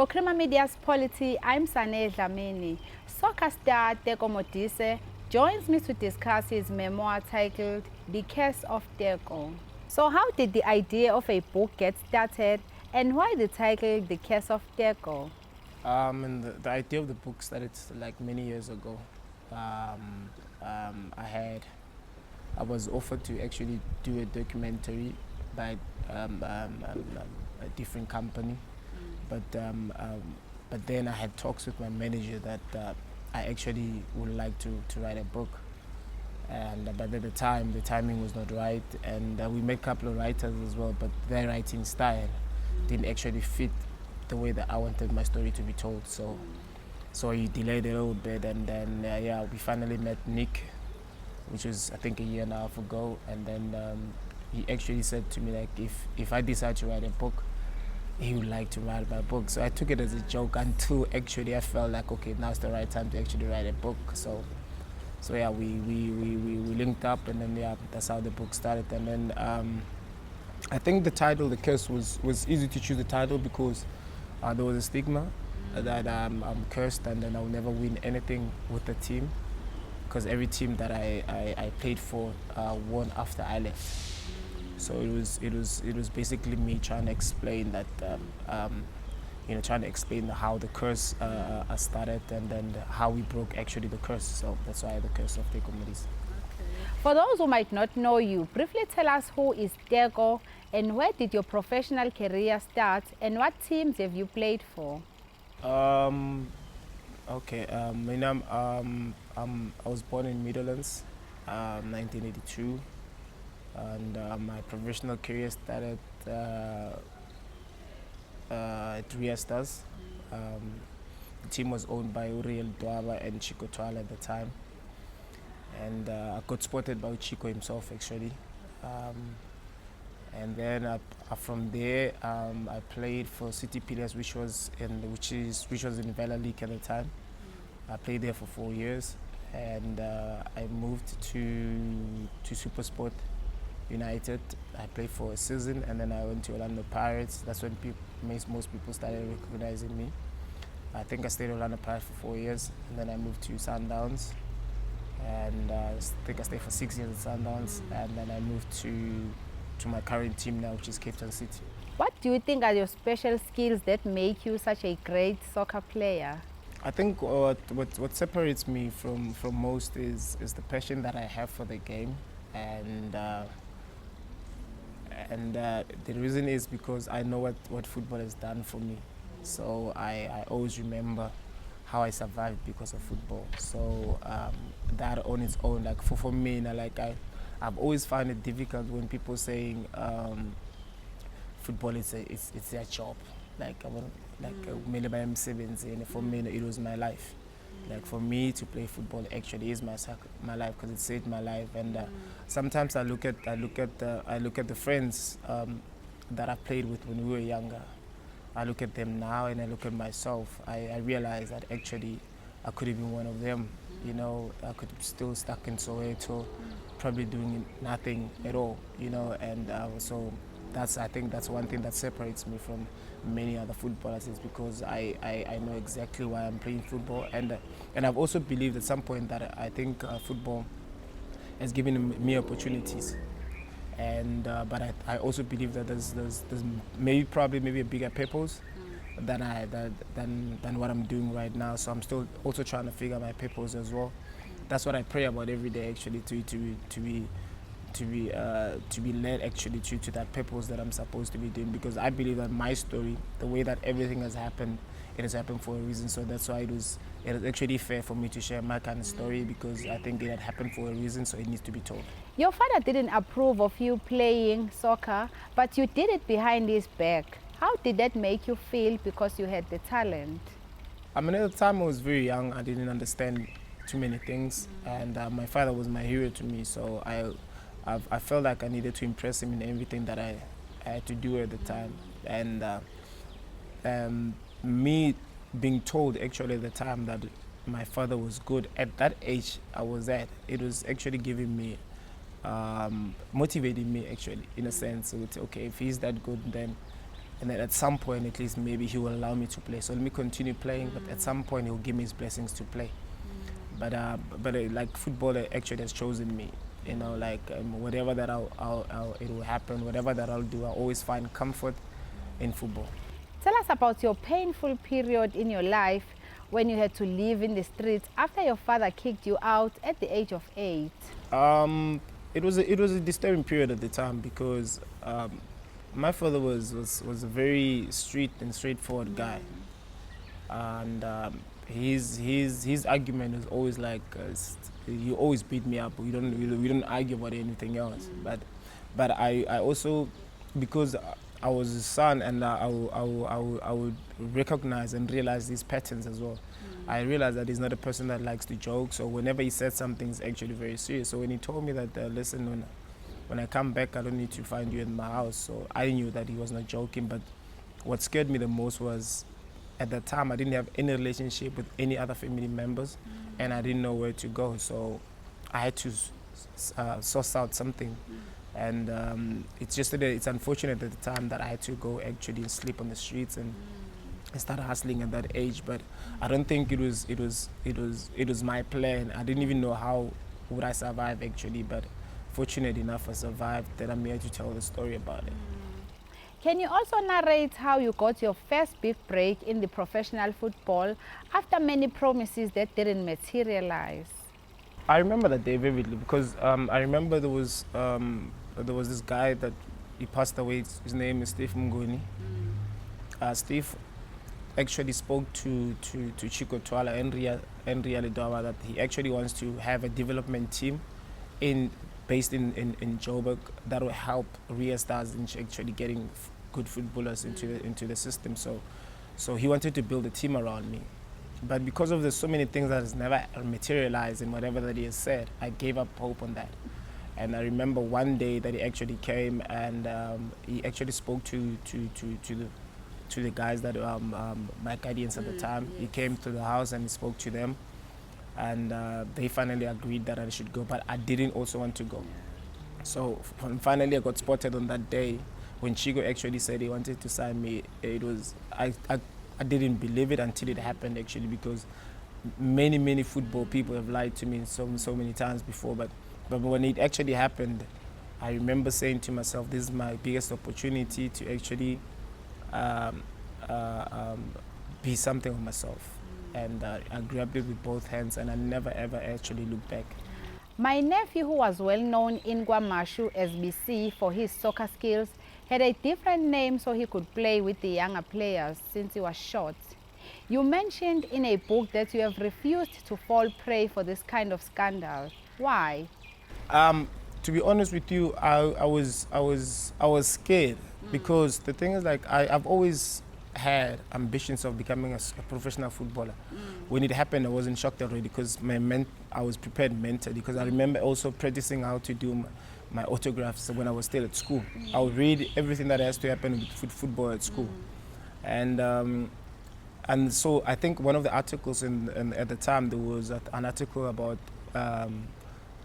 For Crema Media's Polity, I'm Sane Dlamini. Soccer star Teko Modise joins me to discuss his memoir titled The Curse of Teko. So how did the idea of a book get started, and why the title The Curse of Teko? And the idea of the book started like many years ago. I was offered to actually do a documentary by a different company, but then I had talks with my manager that I actually would like to write a book, but at the time the timing was not right, and we met a couple of writers as well, but their writing style didn't actually fit the way that I wanted my story to be told. So he delayed a little bit, and then we finally met Nick, which was I think a year and a half ago, and then he actually said to me, like, if I decide to write a book, he would like to write my book. So I took it as a joke until actually I felt like, okay, now's the right time to actually write a book. So yeah, we linked up, and then that's how the book started. And then I think the title, The Curse, was easy to choose the title because there was a stigma that I'm cursed and then I'll never win anything with the team, because every team that I played for won after I left. So it was basically me trying to explain that, trying to explain how the curse started, and then how we broke actually the curse. So that's why The Curse of Teko Modise. For those who might not know you, briefly tell us who is Teko, and where did your professional career start, and what teams have you played for? Okay, my name, I was born in Netherlands, 1982, and my professional career started at Ria Stars. The team was owned by Uriel Dwaba and Chico Twala at the time, and I got spotted by Chico himself actually. And then from there, I played for City Pillars, which was in Vela League at the time. I played there for 4 years, and I moved to Supersport United. I played for a season, and then I went to Orlando Pirates. That's when most people started recognizing me. I think I stayed at Orlando Pirates for 4 years, and then I moved to Sundowns, and I think I stayed for 6 years at Sundowns, and then I moved to my current team now, which is Cape Town City. What do you think are your special skills that make you such a great soccer player? I think what separates me from most is the passion that I have for the game, and the reason is because I know what football has done for me. So I always remember how I survived because of football. So that on its own, like for me, I've always found it difficult when people saying football is their job. For me, it was my life. Like for me to play football actually is my life, because it saved my life. And sometimes I look at the friends that I played with when we were younger. I look at them now and I look at myself. I realize that actually I could have been one of them. You know, I could be still stuck in Soweto, probably doing nothing at all. You know, and so I think that's one thing that separates me from many other footballers, is because I know exactly why I'm playing football, and I've also believed at some point that I think football has given me opportunities, and but I also believe that there's maybe a bigger purpose than what I'm doing right now. So I'm still also trying to figure my purpose as well. That's what I pray about every day, actually, to be led actually to that purpose that I'm supposed to be doing, because I believe that my story, the way that everything has happened, it has happened for a reason. So that's why it is actually fair for me to share my kind of story, because I think it had happened for a reason, so it needs to be told. Your father didn't approve of you playing soccer, but you did it behind his back. How did that make you feel, because you had the talent? I mean, at the time I was very young. I didn't understand too many things, and my father was my hero to me, so I felt like I needed to impress him in everything that I had to do at the time. And me being told actually at the time that my father was good at that age I was at, it was actually giving me, motivating me actually, in a sense. So it's okay, if he's that good, then and then at some point at least maybe he will allow me to play. So let me continue playing, but at some point he'll give me his blessings to play. But like football actually has chosen me. You know, like whatever that it will happen, whatever that I'll do, I always find comfort in football. Tell us about your painful period in your life when you had to live in the streets after your father kicked you out at the age of 8. It was a disturbing period at the time because my father was a very street and straightforward guy, and his argument was always like, you always beat me up. We don't argue about anything else. But I also, because I was his son, and I would recognize and realize these patterns as well. I realized that he's not a person that likes to joke, so whenever he said something, it's actually very serious. So when he told me that, listen, when I come back, I don't need to find you in my house, so I knew that he was not joking. But what scared me the most was, at that time, I didn't have any relationship with any other family members, and I didn't know where to go, so I had to source out something. And it's unfortunate at the time that I had to go actually sleep on the streets and start hustling at that age. But I don't think it was my plan. I didn't even know how would I survive actually, but fortunate enough I survived, that I'm here to tell the story about it. Can you also narrate how you got your first big break in the professional football after many promises that didn't materialize? I remember that day vividly because I remember there was this guy that he passed away. His name is Steve Mnguni. Steve actually spoke to Chico Twala and Ria Ledawa that he actually wants to have a development team based in Joburg that will help Ria Stars in actually getting good footballers into the system. So he wanted to build a team around me. But because of the so many things that has never materialized in whatever that he has said, I gave up hope on that. And I remember one day that he actually came and he actually spoke to the guys that my guardians at the time. Yes. He came to the house and he spoke to them, and they finally agreed that I should go, but I didn't also want to go. So finally I got spotted on that day when Chico actually said he wanted to sign me. It was I didn't believe it until it happened actually, because many football people have lied to me so many times before, but when it actually happened, I remember saying to myself, this is my biggest opportunity to actually be something of myself. And I grabbed it with both hands, and I never ever actually looked back. My nephew, who was well known in KwaMashu SBC for his soccer skills, had a different name so he could play with the younger players since he was short. You mentioned in a book that you have refused to fall prey for this kind of scandal. Why? To be honest with you, I was scared because the thing is, like, I've always had ambitions of becoming a professional footballer. When it happened, I wasn't shocked already because I was prepared mentally, because I remember also practicing how to do my autographs when I was still at school. I would read everything that has to happen with football at school. And so I think one of the articles at the time, there was an article about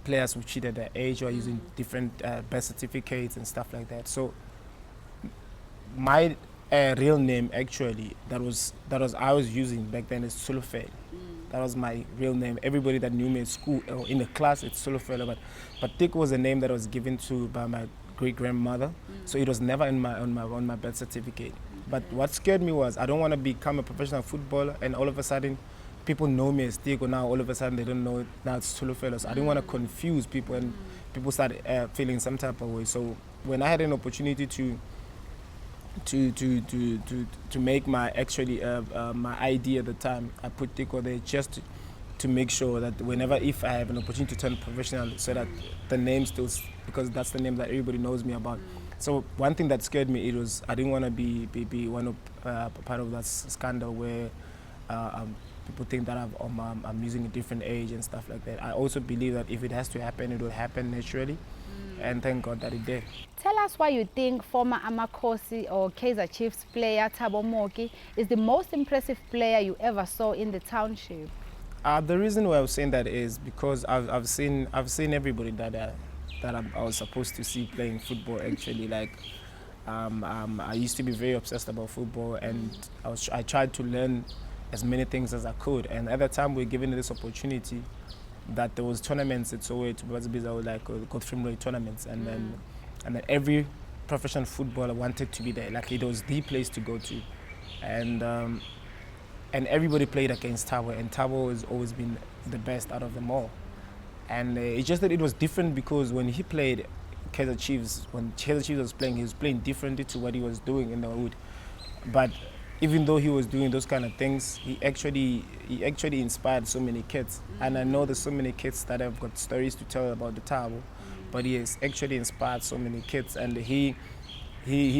players who cheated at their age or using different birth certificates and stuff like that. So my real name actually that I was using back then is Sulufele. That was my real name. Everybody that knew me at school or in the class, it's Sulufele. But Teko was a name that was given to by my great grandmother, so it was never on my birth certificate. But what scared me was I don't want to become a professional footballer and all of a sudden people know me as Teko. Now all of a sudden they don't know it, now it's Sulufele. So I didn't want to confuse people, and people started feeling some type of way. So when I had an opportunity to make my my ID at the time, I put Teko there just to make sure that if I have an opportunity to turn professional, so that the name still, because that's the name that everybody knows me about. So one thing that scared me, I didn't want to be one of part of that scandal where people think that I'm using a different age and stuff like that. I also believe that if it has to happen, it will happen naturally. And thank God that it did. Tell us why you think former Amakosi or Kaizer Chiefs player Thabo Moki is the most impressive player you ever saw in the township. The reason why I was saying that is because I've seen everybody that I was supposed to see playing football actually. Like I used to be very obsessed about football, and I tried to learn as many things as I could. And at the time, we were given this opportunity that there was tournaments at Soweto, like Godfrey tournaments, and then every professional footballer wanted to be there. Like it was the place to go to, and everybody played against Thabo, and Thabo has always been the best out of them all. And it's just that it was different because when he played Kaizer Chiefs, when Kaizer Chiefs was playing, he was playing differently to what he was doing in the Hood. But even though he was doing those kind of things, he actually inspired so many kids. And I know there's so many kids that have got stories to tell about the Thabo, but he has actually inspired so many kids. And he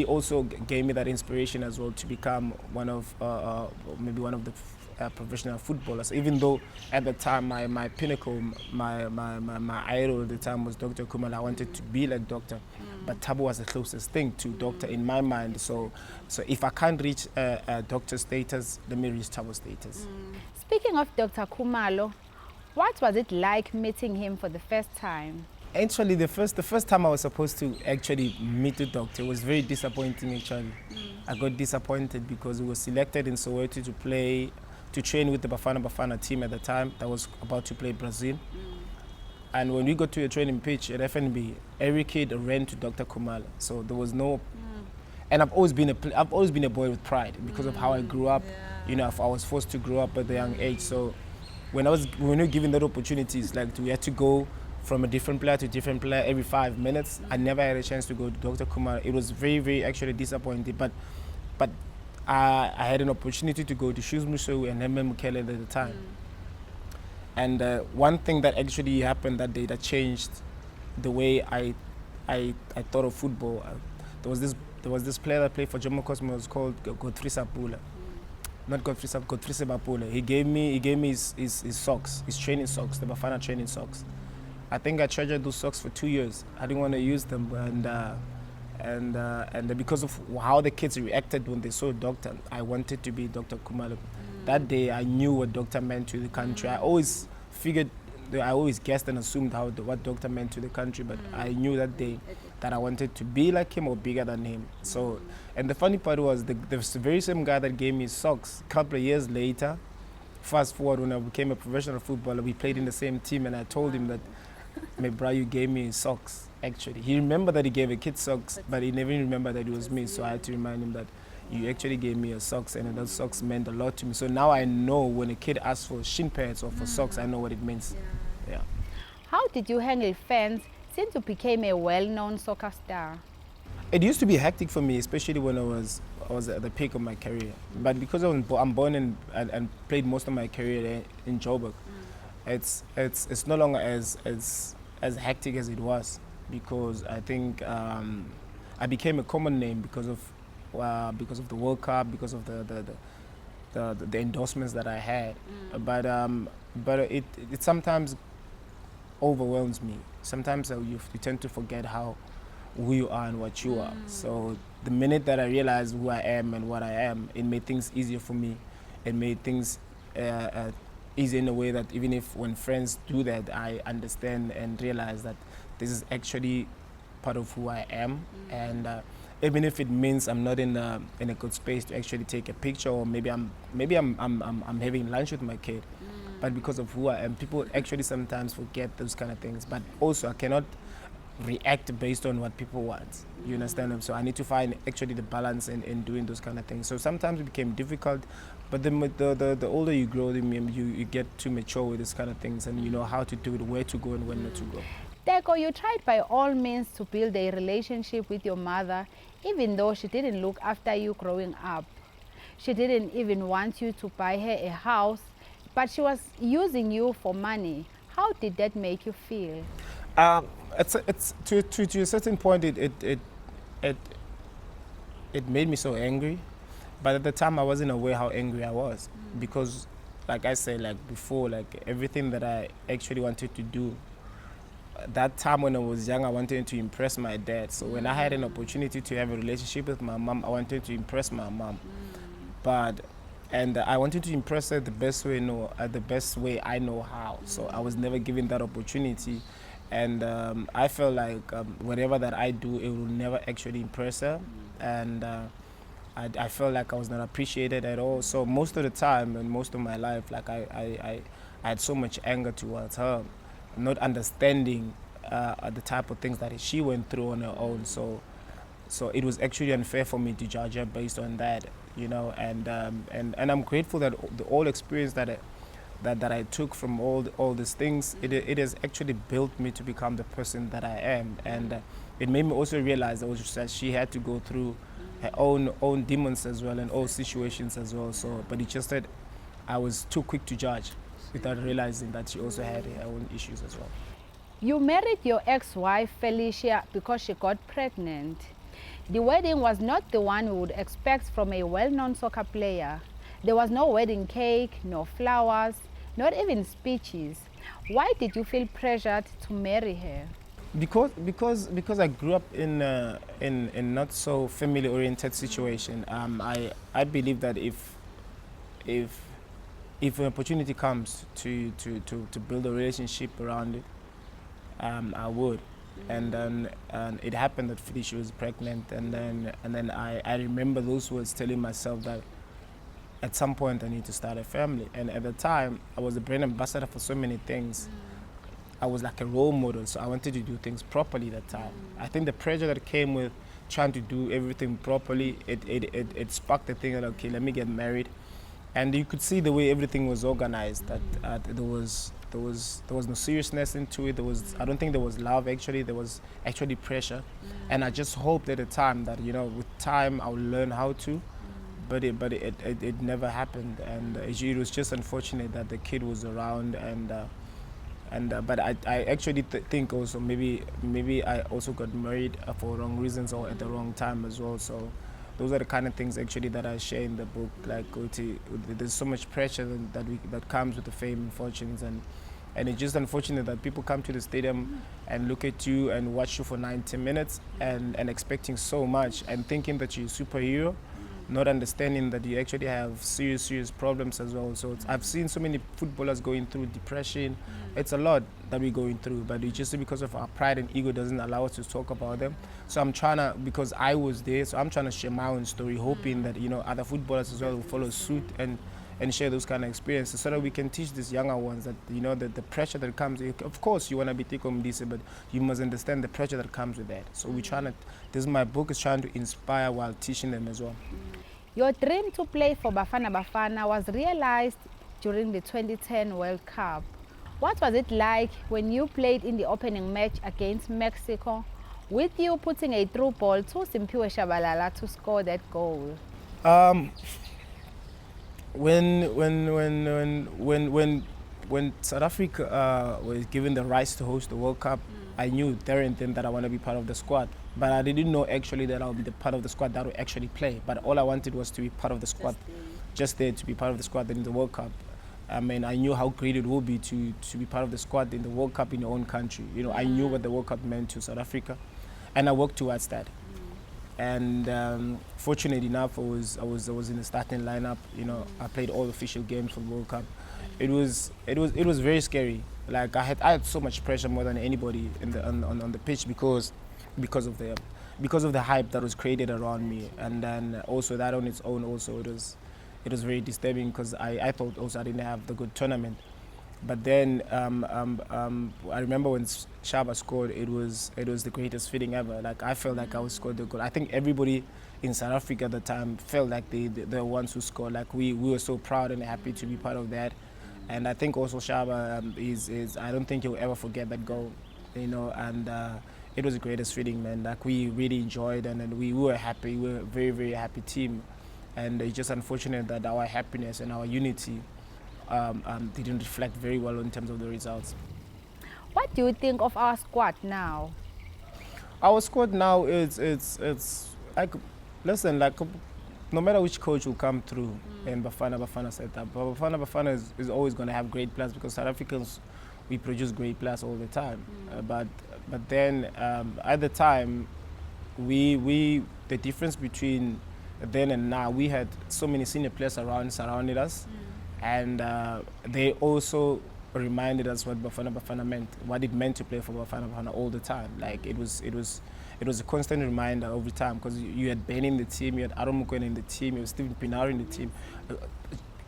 also gave me that inspiration as well to become maybe one of the professional footballers. Even though at the time my pinnacle, my idol at the time was Dr. Kumalo. I wanted to be like Doctor, but Thabo was the closest thing to Doctor in my mind. So if I can't reach Doctor status, let me reach Thabo status. Speaking of Dr. Kumalo, what was it like meeting him for the first time? Actually, the first time I was supposed to actually meet the Doctor was very disappointing. Actually, I got disappointed because he was selected in Soweto to train with the Bafana Bafana team at the time that was about to play Brazil. And when we got to a training pitch at FNB, every kid ran to Dr. Kumalo. So there was no. And I've always been a boy with pride because of how I grew up. You know, I was forced to grow up at a young age. So when we were given that opportunities, like we had to go from a different player to different player every 5 minutes. I never had a chance to go to Dr. Kumalo. It was very, very actually disappointing. But I had an opportunity to go to Shoes Musou and MM Mukele at the time. And one thing that actually happened that day that changed the way I thought of football. There was this player that played for Jomo Cosmos called Godfrey Sapula. Not Godfrey Sapula. He gave me his socks, his training socks, the Bafana training socks. I think I treasured those socks for 2 years. I didn't want to use them, and because of how the kids reacted when they saw Doctor, I wanted to be Dr. Kumalo. That day, I knew what Doctor meant to the country. I always guessed and assumed what Doctor meant to the country, but I knew that day that I wanted to be like him or bigger than him. So, and the funny part was the very same guy that gave me socks a couple of years later. Fast forward, when I became a professional footballer, we played in the same team, and I told him that, my brother, you gave me socks, actually. He remembered that he gave a kid socks, but he never remembered that it was me. So I had to remind him that you actually gave me your socks, and those socks meant a lot to me. So now I know when a kid asks for shin pads or for socks, I know what it means. Yeah. How did you handle fans since you became a well-known soccer star? It used to be hectic for me, especially when I was at the peak of my career. But because I'm born and played most of my career in Joburg, it's no longer as hectic as it was, because I think I became a common name because of the World Cup, because of the endorsements that I had. But it sometimes overwhelms me. Sometimes you tend to forget who you are and what you are. So the minute that I realized who I am and what I am, it made things easier for me. It made things easy in a way that even if when friends do that, I understand and realize that this is actually part of who I am. And even if it means I'm not in a good space to actually take a picture, or maybe I'm having lunch with my kid, but because of who I am, people actually sometimes forget those kind of things. But also I cannot react based on what people want. You understand? So I need to find actually the balance in doing those kind of things. So sometimes it became difficult, but the older you grow, you get to mature with this kind of things, and you know how to do it, where to go and when not to go. Teko, you tried by all means to build a relationship with your mother, even though she didn't look after you growing up. She didn't even want you to buy her a house, but she was using you for money. How did that make you feel? It's to a certain point, it made me so angry, but at the time I wasn't aware how angry I was, because, like I said, like before, like everything that I actually wanted to do, that time when I was young, I wanted to impress my dad. So when I had an opportunity to have a relationship with my mom, I wanted to impress my mom, and I wanted to impress her the best way I know how. So I was never given that opportunity. And I felt like whatever that I do, it will never actually impress her. and I felt like I was not appreciated at all. So most of the time and most of my life, like I had so much anger towards her, not understanding the type of things that she went through on her own. So it was actually unfair for me to judge her based on that, you know. And I'm grateful that the all experience that I took from all these things, it has actually built me to become the person that I am, and it made me also realize that she had to go through her own demons as well and all situations as well. So, but it's just that I was too quick to judge without realizing that she also had her own issues as well. You married your ex-wife Felicia because she got pregnant. The wedding was not the one we would expect from a well-known soccer player. There was no wedding cake, no flowers, not even speeches. Why did you feel pressured to marry her? Because I grew up in not so family oriented situation. I believe that if an opportunity comes to build a relationship around it, I would. And then it happened that Felicia was pregnant, and then I remember those words telling myself that at some point I need to start a family. And at the time, I was a brand ambassador for so many things. I was like a role model, so I wanted to do things properly that time. I think the pressure that came with trying to do everything properly, it sparked the thing that, okay, let me get married. And you could see the way everything was organized, that there was no seriousness into it. I don't think there was love actually, there was actually pressure. And I just hoped at the time that, you know, with time I would learn how to, but it never happened. And it was just unfortunate that the kid was around, but I actually think also maybe I also got married for wrong reasons or at the wrong time as well. So those are the kind of things actually that I share in the book. Like, there's so much pressure that comes with the fame and fortunes, and it's just unfortunate that people come to the stadium and look at you and watch you for 90 minutes and expecting so much and thinking that you're a superhero, not understanding that you actually have serious problems as well. So I've seen so many footballers going through depression. It's a lot that we're going through, but it's just because of our pride and ego doesn't allow us to talk about them. So I'm trying to, because I was there, so I'm trying to share my own story, hoping that, you know, other footballers as well will follow suit and share those kind of experiences, so that we can teach these younger ones that, you know, that the pressure that comes, of course you want to be Teko Modise, but you must understand the pressure that comes with that. So we're trying to, this is my book, is trying to inspire while teaching them as well. Your dream to play for Bafana Bafana was realized during the 2010 World Cup. What was it like when you played in the opening match against Mexico, with you putting a through ball to Simpiwe Shabalala to score that goal? When South Africa was given the rights to host the World Cup, I knew there and then that I want to be part of the squad. But I didn't know actually that I'll be the part of the squad that will actually play. But all I wanted was to be part of the squad, just there to be part of the squad in the World Cup. I mean, I knew how great it would be to be part of the squad in the World Cup in your own country. You know, I knew what the World Cup meant to South Africa, and I worked towards that. And fortunate enough, I was in the starting lineup. You know, I played all official games for the World Cup. It was very scary. Like I had so much pressure, more than anybody on the pitch, because of the hype that was created around me. And then also that on its own also it was very disturbing, because I thought also I didn't have the good tournament. But then I remember when Shaba scored, it was the greatest feeling ever. Like I felt like I was scored the goal. I think everybody in South Africa at the time felt like the ones who scored. Like we were so proud and happy to be part of that. And I think also Shaba is I don't think he'll ever forget that goal, you know. And it was the greatest feeling, man. Like we really enjoyed, and we were happy. We were a very, very happy team. And it's just unfortunate that our happiness and our unity didn't reflect very well in terms of the results. What do you think of our squad now? Our squad now is it's like, listen, like no matter which coach will come through in Bafana setup, Bafana Bafana is always going to have great players, because South Africans, we produce great players all the time. But then at the time, the difference between then and now, we had so many senior players surrounded us, and they also reminded us what Bafana Bafana meant, what it meant to play for Bafana Bafana all the time. Like it was it was a constant reminder every time, because you had Ben in the team, you had Aaron Mokoena in the team, you had Stephen Pinaar in the team,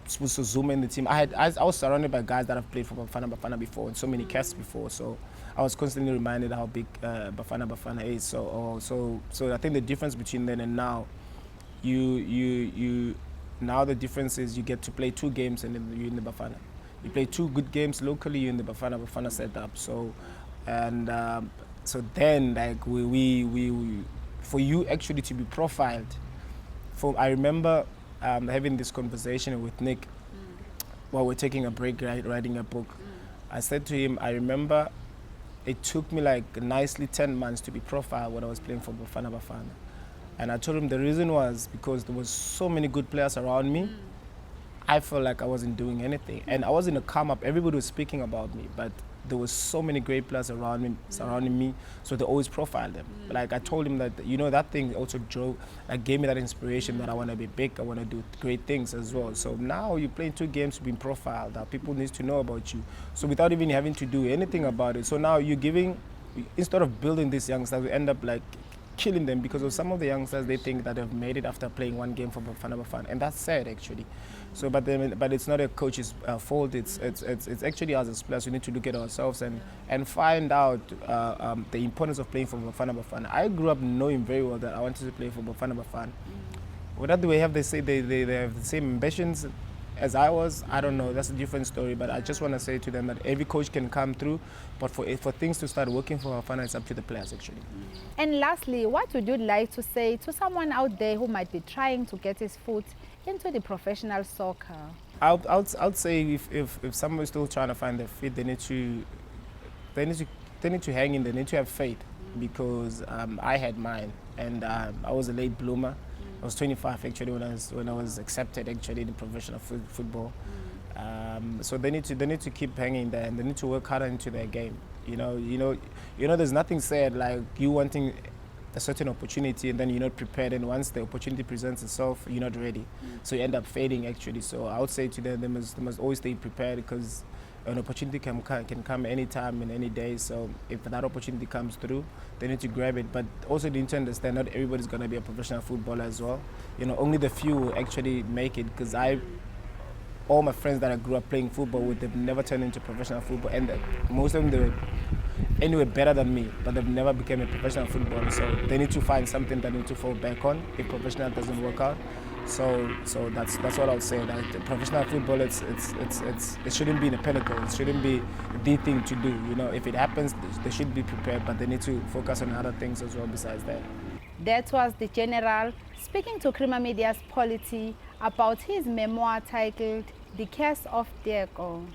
Zuma in the team. I was surrounded by guys that have played for Bafana Bafana before and so many casts before, so I was constantly reminded how big Bafana Bafana is. So I think the difference between then and now, now the difference is you get to play 2 games and then you're in the Bafana. You play 2 good games locally, you're in the Bafana Bafana setup. So, and so then like we for you actually to be profiled. I remember having this conversation with Nick while we're taking a break, writing a book. I said to him, I remember it took me like nicely 10 months to be profiled when I was playing for Bafana Bafana. And I told him the reason was because there was so many good players around me. I felt like I wasn't doing anything. And I was in a come up, everybody was speaking about me, but there was so many great players around me, surrounding me, so they always profiled them. Like I told him that, you know, that thing also gave me that inspiration that I want to be big, I want to do great things as well. So now you're playing 2 games, being profiled, that people need to know about you. So without even having to do anything about it. So now you're giving, instead of building these youngsters, we end up like killing them, because of some of the youngsters, they think that they've made it after playing 1 game for Bafana Bafana, and that's sad actually. So, but it's not a coach's fault. It's actually us as players. We need to look at ourselves and find out the importance of playing for Bafana Bafana. I grew up knowing very well that I wanted to play for Bafana Bafana. Whether they have they have the same ambitions as I was, I don't know. That's a different story. But I just want to say to them that every coach can come through, but for things to start working for Bafana, it's up to the players actually. And lastly, what would you like to say to someone out there who might be trying to get his foot into the professional soccer? I'd say if someone is still trying to find their feet, they need to hang in. They need to have faith, because I had mine, and I was a late bloomer. I was 25 actually when I was accepted actually in professional football. So they need to keep hanging there, and they need to work harder into their game. You know, there's nothing said like you wanting a certain opportunity and then you're not prepared, and once the opportunity presents itself, you're not ready. So you end up fading actually. So I would say to them, they must always stay prepared, because an opportunity can come anytime and any day. So if that opportunity comes through, they need to grab it. But also they need to understand not everybody's going to be a professional footballer as well. You know, only the few will actually make it, because all my friends that I grew up playing football with, they've never turned into professional football, and most of them, they were anyway better than me, but they've never become a professional footballer. So they need to find something that they need to fall back on if professional doesn't work out. So that's what I would say. That the professional football, it shouldn't be in a pinnacle. It shouldn't be the thing to do. You know, if it happens, they should be prepared, but they need to focus on other things as well besides that. That was the General speaking to Creamer Media's Polity about his memoir titled The Curse of Teko.